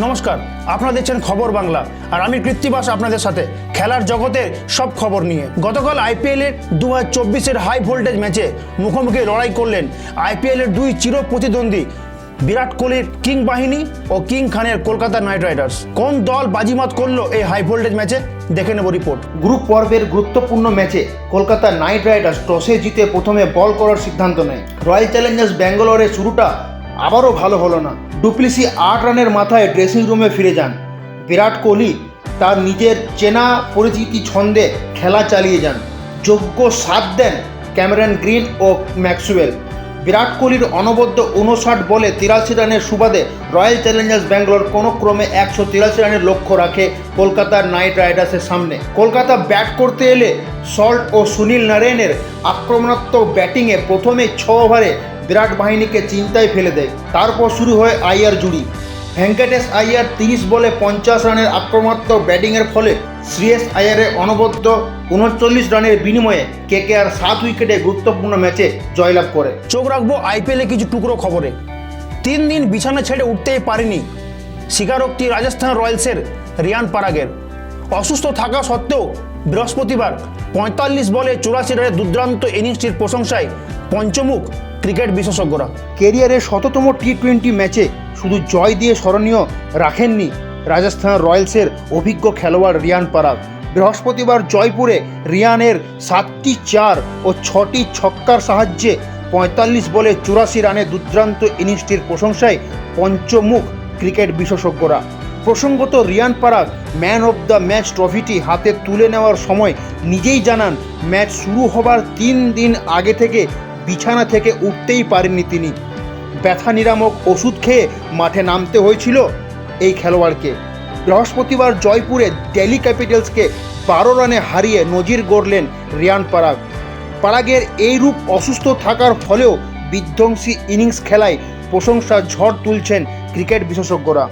নমস্কার, আপনারা দেখছেন খবর বাংলা আর আমি কৃত্তিবাস আপনাদের সাথে খেলার জগতের সব খবর নিয়ে। গতকাল আইপিএলের 2024-এর হাই ভোল্টেজ ম্যাচে মুখোমুখি লড়াই করলেন আইপিএলের দুই চির প্রতিদ্বন্দ্বী বিরাট কোহলির কিং বাহিনী ও কিং খানের কলকাতা নাইট রাইডার্স। কোন দল বাজিমাত করলো এই হাই ভোল্টেজ ম্যাচে, দেখে নেব রিপোর্ট। গ্রুপ পর্বের গুরুত্বপূর্ণ ম্যাচে কলকাতা নাইট রাইডার্স টসে জিতে প্রথমে বল করার সিদ্ধান্ত নেয়। রয়্যাল চ্যালেঞ্জার্স ব্যাঙ্গালোরের শুরুটা আবারও ভালো হলো না। ডুপ্লিসি 8 রানের মাথায় ড্রেসিং রুমে ফিরে যান। বিরাট কোহলি তার নিজের চেনা পরিচিতি ছন্দে খেলা চালিয়ে যান। যোগ্য সাথ দেন ক্যামেরন গ্রিন ও ম্যাক্সওয়েল। বিরাট কোহলির অনবদ্য 59 বলে 83 রানের সুবাদে রয়্যাল চ্যালেঞ্জার্স ব্যাঙ্গালোর কোনো ক্রমে 183 রানের লক্ষ্য রাখে কলকাতার নাইট রাইডার্সের সামনে। কলকাতা ব্যাট করতে এলে সল্ট ও সুনীল নারায়ণের আক্রমণাত্মক ব্যাটিংয়ে প্রথমে 6 ওভারে বিরাট বাহিনীকে চিন্তায় ফেলে দেয়। তারপর শুরু হয় আইয়ার জুড়ি। ভেঙ্কটেশ আইয়ার 30 বলে 50 রানের আক্রমণাত্মক ব্যাটিংয়ের ফলে শ্রেয়স আইয়ারের অনবদ্য 39 রানের বিনিময়ে কেকেআর 7 উইকেটে গুরুত্বপূর্ণ ম্যাচে জয়লাভ করে। চোখ রাখবো আইপিএলে কিছু টুকরো খবরে। 3 দিন বিছানা ছেড়ে উঠতেই পারেনি স্বীকারোক্তি রাজস্থান রয়্যালসের রিয়ান পারাগের। অসুস্থ থাকা সত্ত্বেও বৃহস্পতিবার 45 বলে 84 রানের দুর্দান্ত ইনিংসটির প্রশংসায় পঞ্চমুখ ক্রিকেট বিশেষজ্ঞরা। কেরিয়ারের 100তম টি20 ম্যাচে শুধু জয় দিয়ে স্মরণীয় রাখেননি রাজস্থান রয়্যালসের অভিজ্ঞ খেলোয়াড় রিয়ান পারাগ। বৃহস্পতিবার জয়পুরে রিয়ানের 7টি 4 ও 6টি ছক্কার সাহায্যে 45 বলে 84 রানের দুর্দান্ত ইনিংসটির প্রশংসায় পঞ্চমুখ ক্রিকেট বিশেষজ্ঞরা। প্রসঙ্গত, Riyan Parag man of the match ট্রফিটি হাতে তুলে নেওয়ার সময় নিজেই জানান ম্যাচ শুরু হবার 3 দিন আগে থেকে বিছানা থেকে উঠতেই পারেননি তিনি। ব্যথা নিরামক ওষুধ খেয়ে মাঠে নামতে হয়েছিল এই খেলোয়াড়কে। বৃহস্পতিবার জয়পুরে দিল্লি ক্যাপিটালসকে 12 রানে হারিয়ে নজির গড়লেন রিয়ান পারাগ। পারাগের এইরূপ অসুস্থ থাকার ফলেও বিধ্বংসী ইনিংস খেলায় প্রশংসার ঝড় তুলছেন ক্রিকেট বিশেষজ্ঞরা।